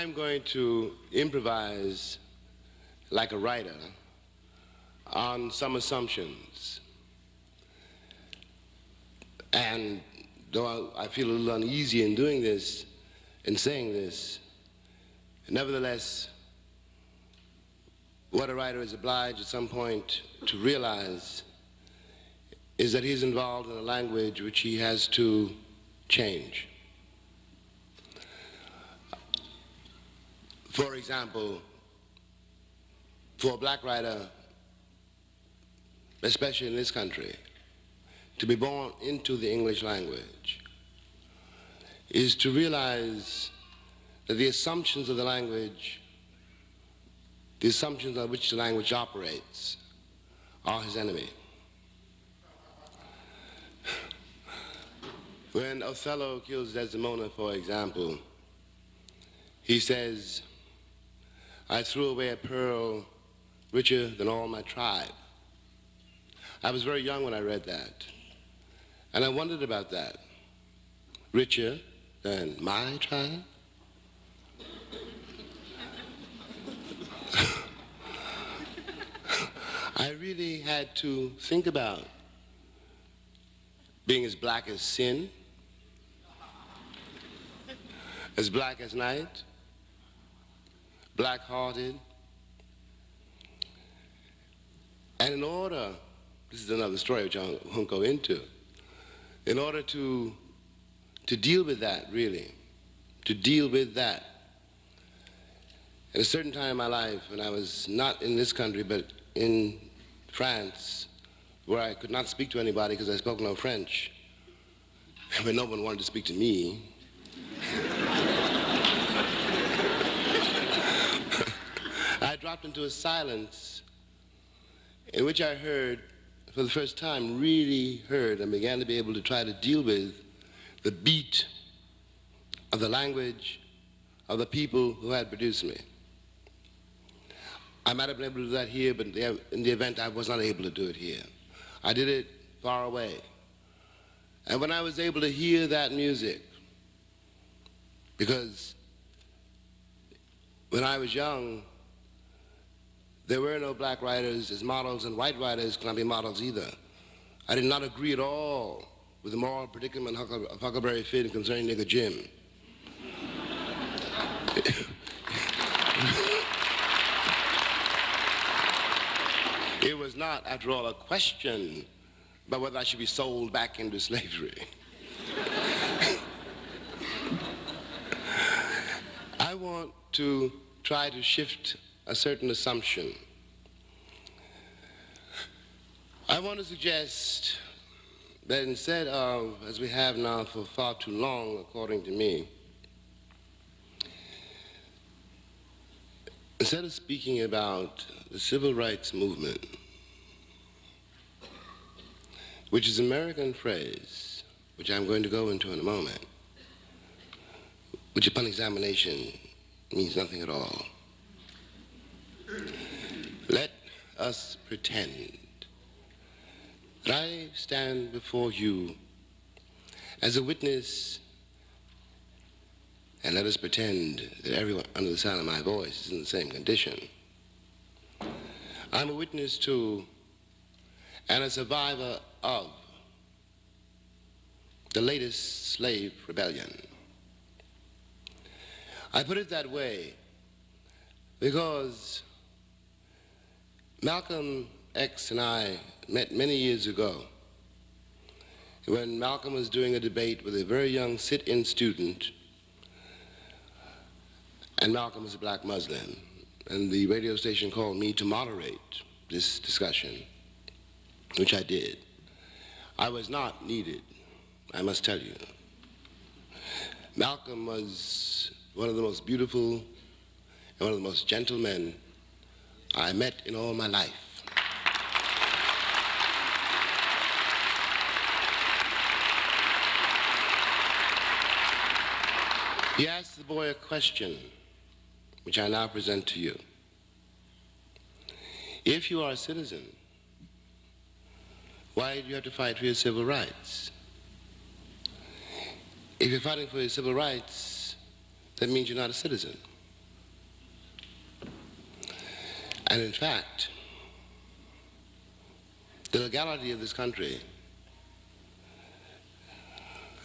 I'm going to improvise like a writer on some assumptions. And though I feel a little uneasy in doing this, in saying this, nevertheless, what a writer is obliged at some point to realize is that he's involved in a language which he has to change. For example, for a black writer, especially in this country, to be born into the English language is to realize that the assumptions of the language, the assumptions on which the language operates, are his enemy. When Othello kills Desdemona, for example, he says, "I threw away a pearl richer than all my tribe." I was very young when I read that, and I wondered about that. Richer than my tribe? I really had to think about being as black as sin, as black as night, black-hearted. And in order, this is another story which I won't go into, in order to deal with that, really, to deal with that, at a certain time in my life, when I was not in this country, but in France, where I could not speak to anybody because I spoke no French, but no one wanted to speak to me, I dropped into a silence in which I heard, for the first time, really heard and began to be able to try to deal with the beat of the language of the people who had produced me. I might have been able to do that here, but in the event I was not able to do it here. I did it far away. And when I was able to hear that music, because when I was young, there were no black writers as models, and white writers could not be models either. I did not agree at all with the moral predicament of Huckleberry Finn concerning Nigger Jim. It was not, after all, a question about whether I should be sold back into slavery. I want to try to shift a certain assumption. I want to suggest that instead of, as we have now for far too long, according to me, instead of speaking about the civil rights movement, which is an American phrase, which I'm going to go into in a moment, which upon examination means nothing at all. Let us pretend that I stand before you as a witness, and let us pretend that everyone under the sound of my voice is in the same condition. I'm a witness to and a survivor of the latest slave rebellion. I put it that way because Malcolm X and I met many years ago when Malcolm was doing a debate with a very young sit-in student, and Malcolm was a black Muslim, and the radio station called me to moderate this discussion, which I did. I was not needed, I must tell you. Malcolm was one of the most beautiful and one of the most gentle men I met in all my life. He asked the boy a question, which I now present to you. If you are a citizen, why do you have to fight for your civil rights? If you're fighting for your civil rights, that means you're not a citizen. And in fact, the legality of this country,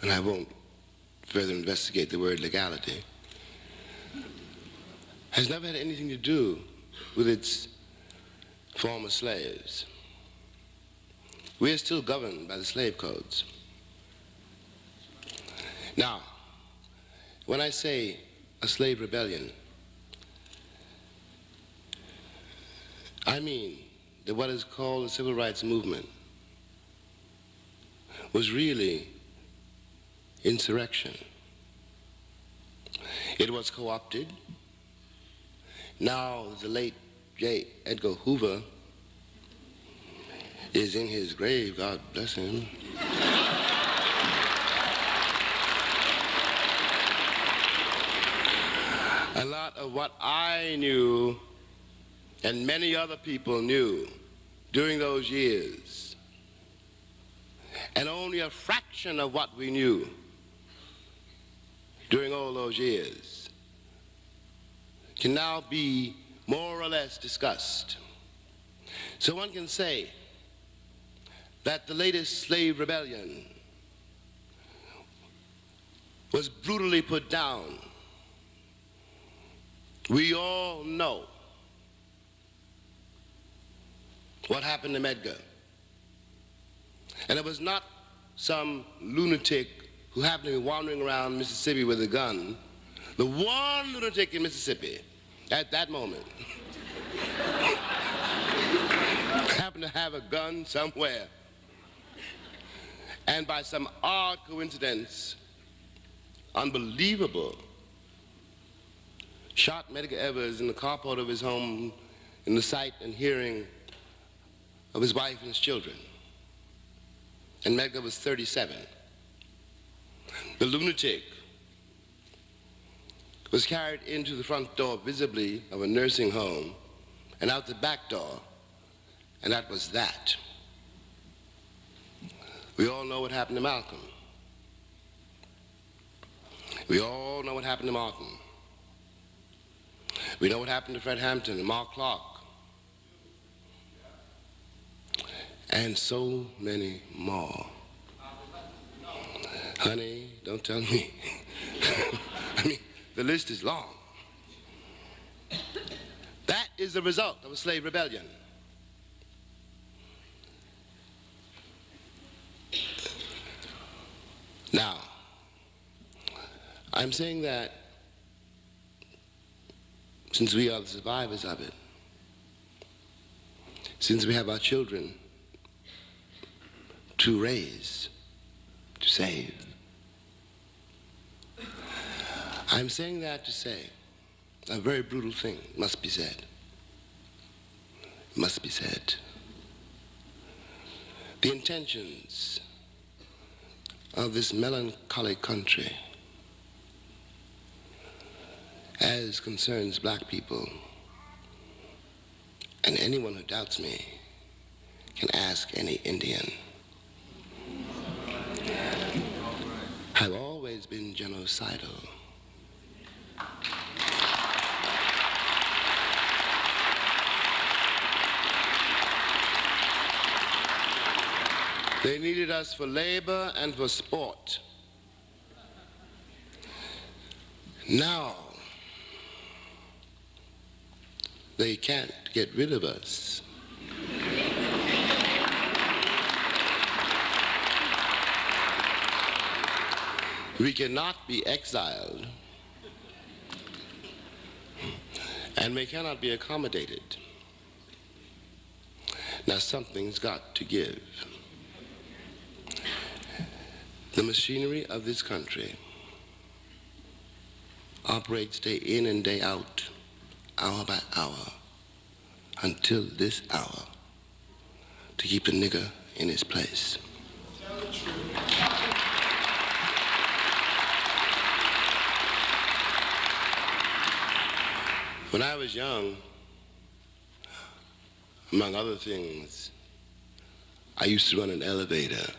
and I won't further investigate the word legality, has never had anything to do with its former slaves. We are still governed by the slave codes. Now, when I say a slave rebellion, I mean that what is called the civil rights movement was really insurrection. It was co-opted. Now the late J. Edgar Hoover is in his grave, God bless him. A lot of what I knew and many other people knew during those years, and only a fraction of what we knew during all those years, can now be more or less discussed. So one can say that the latest slave rebellion was brutally put down. We all know what happened to Medgar. And it was not some lunatic who happened to be wandering around Mississippi with a gun. The one lunatic in Mississippi at that moment happened to have a gun somewhere. And by some odd coincidence, unbelievable, shot Medgar Evers in the carport of his home in the sight and hearing of his wife and his children. And Medgar was 37. The lunatic was carried into the front door visibly of a nursing home and out the back door, and that was that. We all know what happened to Malcolm. We all know what happened to Martin. We know what happened to Fred Hampton and Mark Clark. And so many more. Honey, don't tell me. I mean, the list is long. That is the result of a slave rebellion. Now, I'm saying that since we are the survivors of it, since we have our children to raise, to save, I'm saying that to say a very brutal thing must be said. Must be said. The intentions of this melancholy country as concerns black people, and anyone who doubts me can ask any Indian, have always been genocidal. They needed us for labor and for sport. Now, they can't get rid of us. We cannot be exiled, and we cannot be accommodated. Now something's got to give. The machinery of this country operates day in and day out, hour by hour, until this hour, to keep the nigger in his place. When I was young, among other things, I used to run an elevator.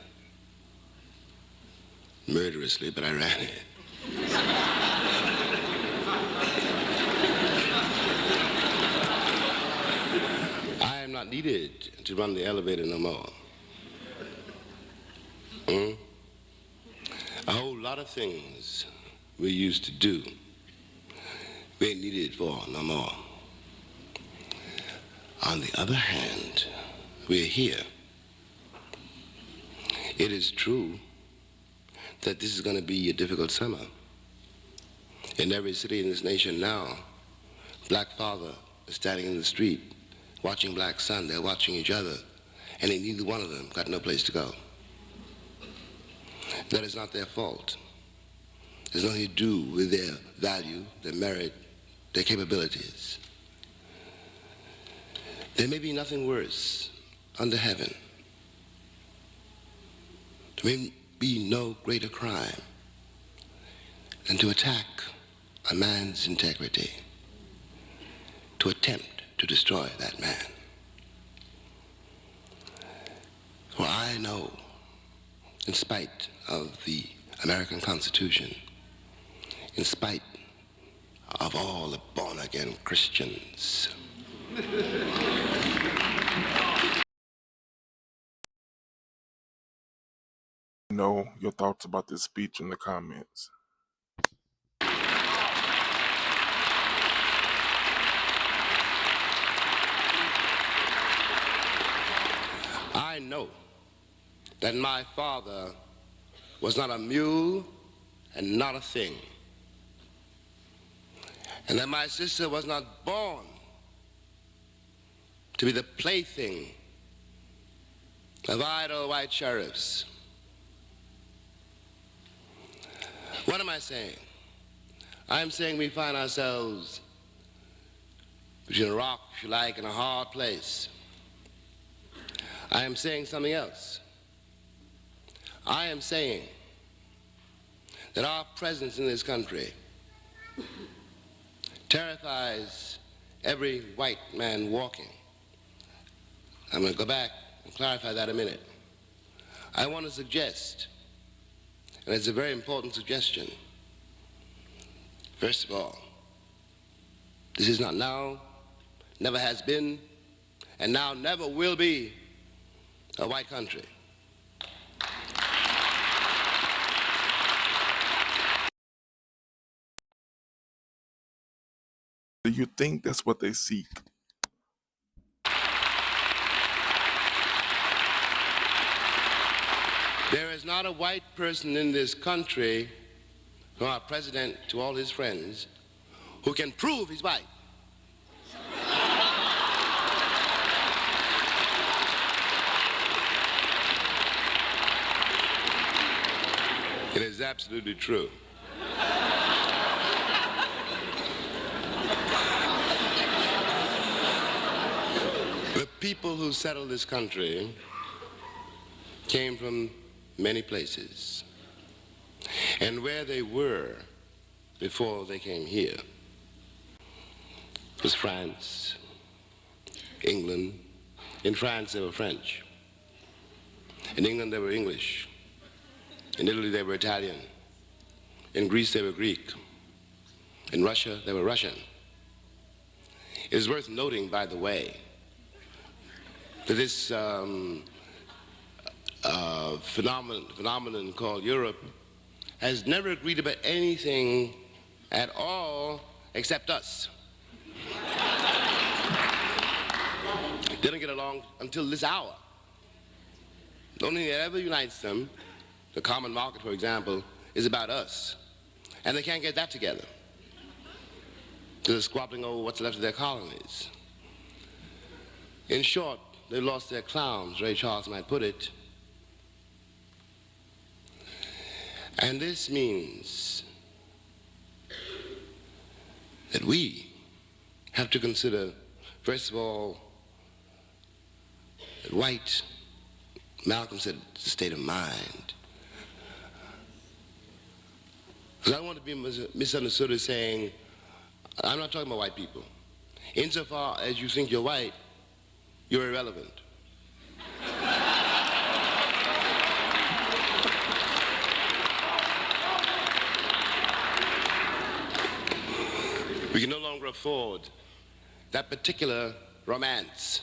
Murderously, but I ran it. needed to run the elevator no more. A whole lot of things we used to do, we ain't needed for no more. On the other hand, we're here. It is true that this is going to be a difficult summer. In every city in this nation now, black father is standing in the street watching black son. They're watching each other, and neither one of them got no place to go. That is not their fault. There's nothing to do with their value, their merit, their capabilities. There may be nothing worse under heaven. There may be no greater crime than to attack a man's integrity, to attempt to destroy that man. For I know, in spite of the American Constitution, in spite of all the born-again Christians, know your thoughts about this speech in the comments. I know that my father was not a mule and not a thing, and that my sister was not born to be the plaything of idle white sheriffs. What am I saying? I'm saying we find ourselves between a rock, if you like, and a hard place. I am saying something else. I am saying that our presence in this country terrifies every white man walking. I'm going to go back and clarify that a minute. I want to suggest, and it's a very important suggestion, first of all, this is not now, never has been, and now never will be a white country. Do you think that's what they seek? There is not a white person in this country, from our president to all his friends, who can prove he's white. It is absolutely true. The people who settled this country came from many places, and where they were before they came here was France, England. In France they were French. In England they were English. In Italy they were Italian. In Greece they were Greek. In Russia they were Russian. It is worth noting, by the way, that this phenomenon called Europe has never agreed about anything at all except us. They don't get along until this hour. The only thing that ever unites them, the common market, for example, is about us. And they can't get that together. They're squabbling over what's left of their colonies. In short, they lost their clowns, Ray Charles might put it. And this means that we have to consider, first of all, that white, Malcolm said, it's a state of mind. Because I don't want to be misunderstood as saying, I'm not talking about white people. Insofar as you think you're white, you're irrelevant. We can no longer afford that particular romance.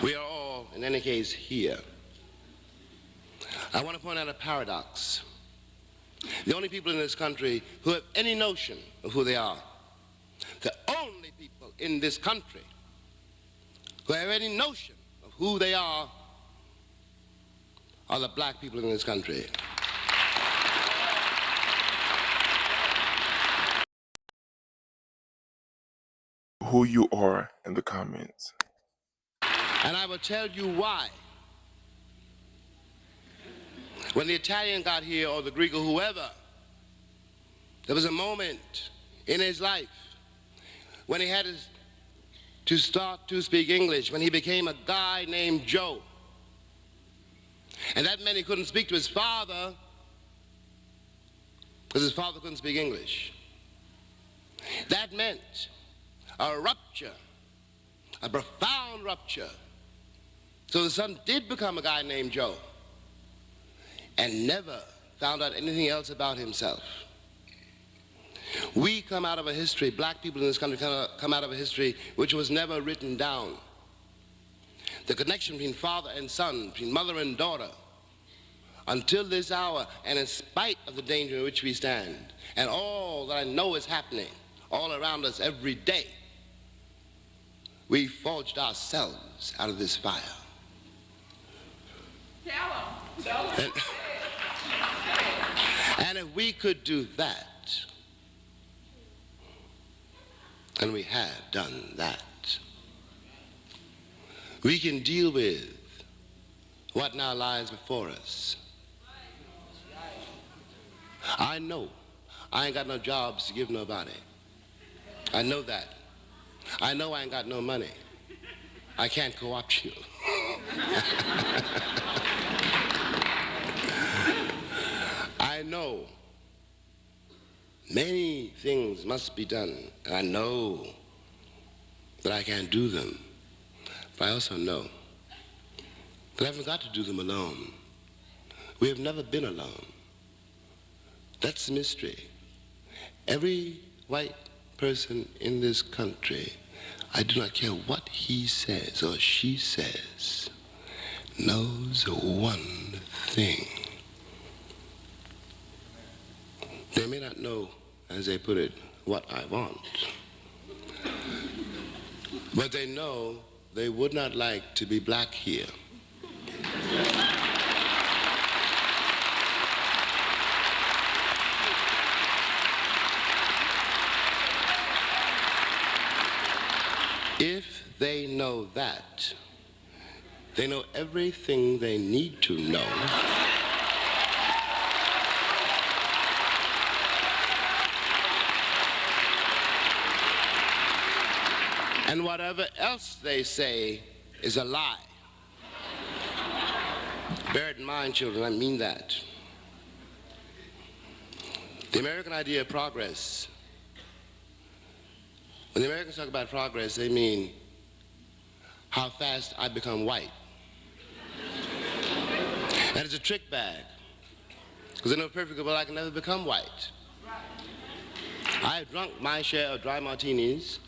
We are all, in any case, here. I want to point out a paradox. The only people in this country who have any notion of who they are, the only people in this country who have any notion of who they are the black people in this country. Who you are in the comments. And I will tell you why. When the Italian got here, or the Greek, or whoever, there was a moment in his life when he had to start to speak English, when he became a guy named Joe. And that meant he couldn't speak to his father because his father couldn't speak English. That meant a rupture, a profound rupture. So the son did become a guy named Joe and never found out anything else about himself. We come out of a history, black people in this country come out of a history which was never written down. The connection between father and son, between mother and daughter, until this hour, and in spite of the danger in which we stand, and all that I know is happening all around us every day, we forged ourselves out of this fire. Tell them. And if we could do that, and we have done that, we can deal with what now lies before us. I know I ain't got no jobs to give nobody. I know that. I know I ain't got no money. I can't co-opt you. I know many things must be done, and I know that I can't do them. But I also know that I haven't got to do them alone. We have never been alone. That's the mystery. Every white person in this country, I do not care what he says or she says, knows one thing. They may not know, as they put it, what I want, but they know they would not like to be black here. If they know that, they know everything they need to know and whatever else they say is a lie. Bear it in mind, children, I mean that. The American idea of progress, when the Americans talk about progress, they mean how fast I become white. And it's a trick bag, because they know perfectly well I can never become white. I've drunk my share of dry martinis.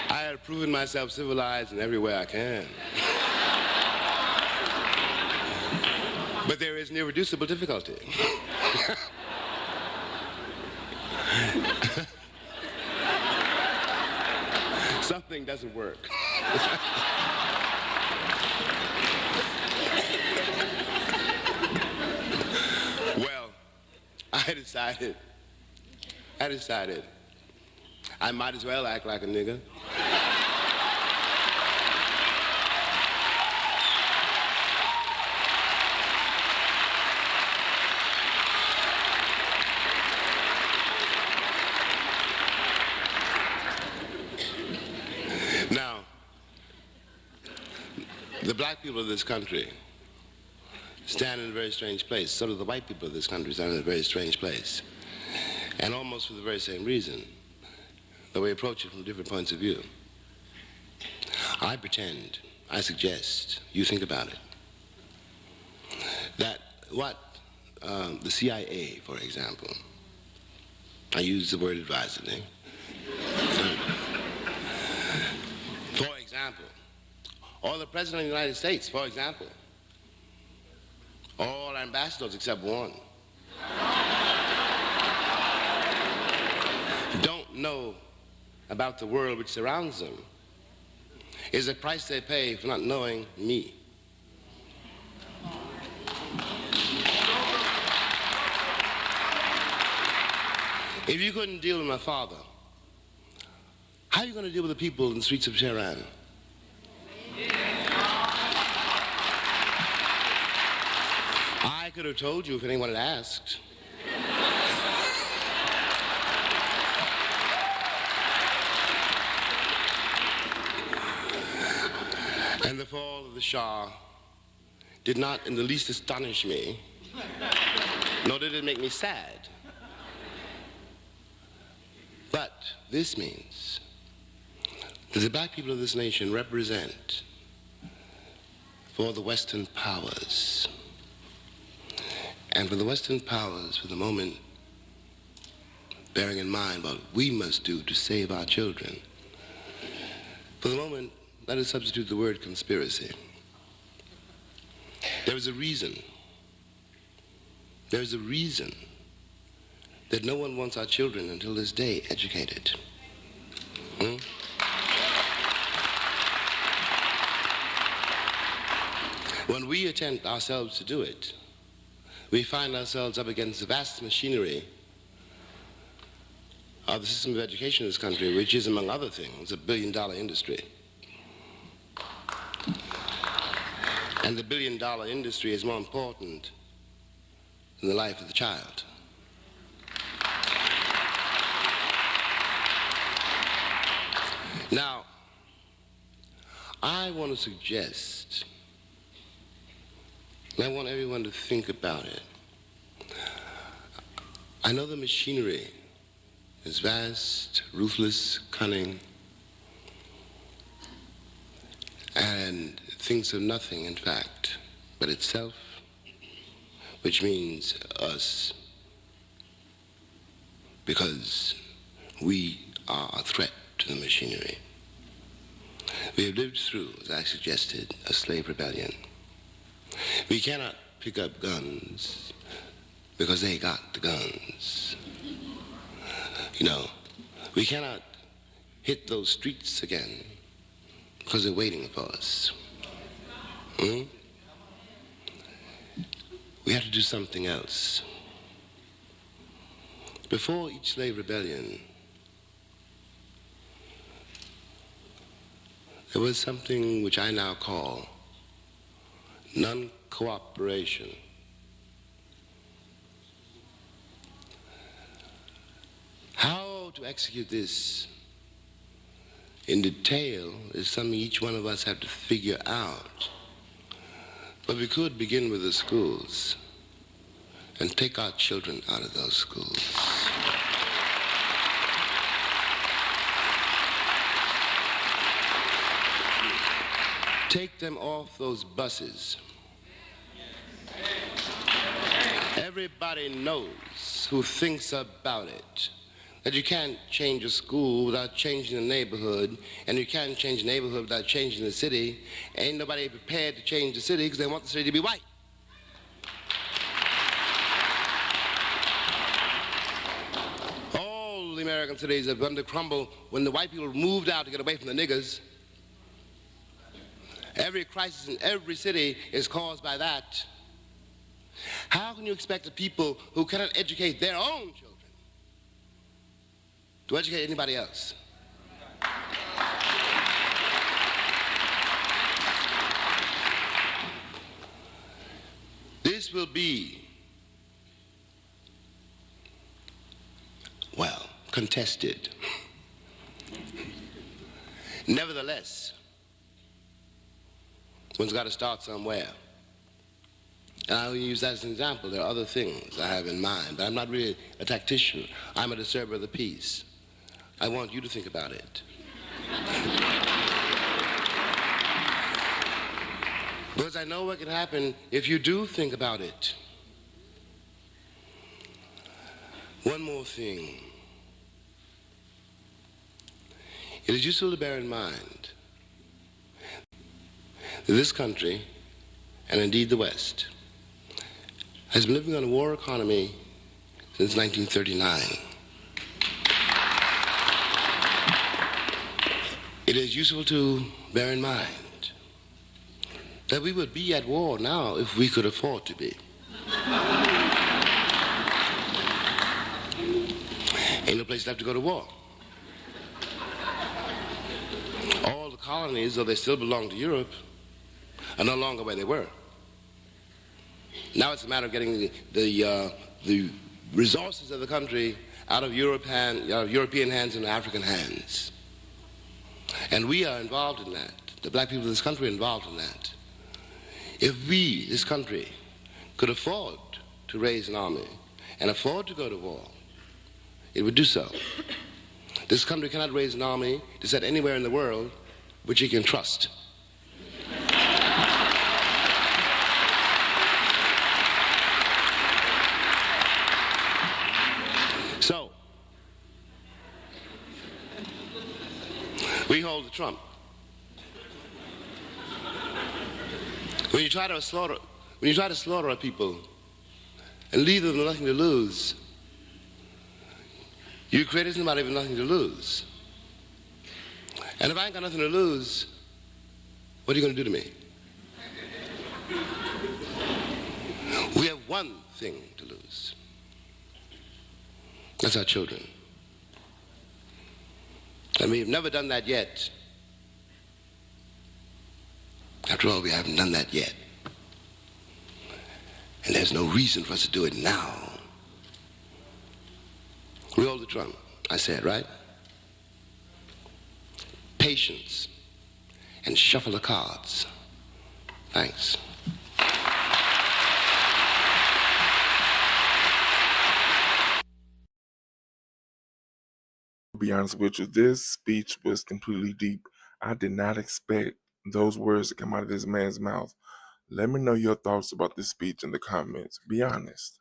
I have proven myself civilized in every way I can. But there is an irreducible difficulty. Something doesn't work. Well, I decided I might as well act like a nigger. Now, the black people of this country stand in a very strange place. So do the white people of this country stand in a very strange place. And almost for the very same reason, that we approach it from different points of view. I pretend, I suggest, you think about it, that what the CIA, for example. I use the word advisedly. For example, or the President of the United States, for example. All ambassadors except one don't know about the world which surrounds them. Is the price they pay for not knowing me. If you couldn't deal with my father, how are you going to deal with the people in the streets of Tehran? I could have told you if anyone had asked. And the fall of the Shah did not in the least astonish me, nor did it make me sad. But this means that the black people of this nation represent for the Western powers. And for the Western powers, for the moment, bearing in mind what we must do to save our children, for the moment, let us substitute the word conspiracy. There is a reason. There is a reason that no one wants our children until this day educated. When we attempt ourselves to do it, we find ourselves up against the vast machinery of the system of education in this country, which is, among other things, a billion-dollar industry. And the billion-dollar industry is more important than the life of the child. Now, I want to suggest, and I want everyone to think about it. I know the machinery is vast, ruthless, cunning, and thinks of nothing, in fact, but itself, which means us, because we are a threat to the machinery. We have lived through, as I suggested, a slave rebellion. We cannot pick up guns because they got the guns. You know, we cannot hit those streets again because they're waiting for us. We have to do something else. Before each slave rebellion, there was something which I now call non-cooperation. How to execute this in detail is something each one of us have to figure out. But we could begin with the schools and take our children out of those schools. Take them off those buses. Everybody knows who thinks about it that you can't change a school without changing the neighborhood, and you can't change the neighborhood without changing the city. Ain't nobody prepared to change the city because they want the city to be white. All the American cities have begun to crumble when the white people moved out to get away from the niggers. Every crisis in every city is caused by that. How can you expect the people who cannot educate their own children to educate anybody else? This will be, well, contested. Nevertheless, one's got to start somewhere. And I'll use that as an example. There are other things I have in mind, but I'm not really a tactician. I'm a disturber of the peace. I want you to think about it. Because I know what can happen if you do think about it. One more thing. It is useful to bear in mind that this country, and indeed the West, has been living on a war economy since 1939. It is useful to bear in mind that we would be at war now if we could afford to be. Ain't no place left to go to war. All the colonies, though they still belong to Europe, are no longer where they were. Now it's a matter of getting the resources of the country out of European hands into African hands. And we are involved in that. The black people of this country are involved in that. If we, this country, could afford to raise an army and afford to go to war, it would do so. This country cannot raise an army to set anywhere in the world which it can trust. So, we hold the trump. When you try to slaughter a people and leave them with nothing to lose, you created somebody with nothing to lose. And if I ain't got nothing to lose, what are you going to do to me? We have one thing to lose. That's our children. And we've never done that yet. After all, we haven't done that yet. And there's no reason for us to do it now. We hold the trump, I said, right? Patience and shuffle the cards. Thanks. To be honest with you, this speech was completely deep. I did not expect those words to come out of this man's mouth. Let me know your thoughts about this speech in the comments. Be honest.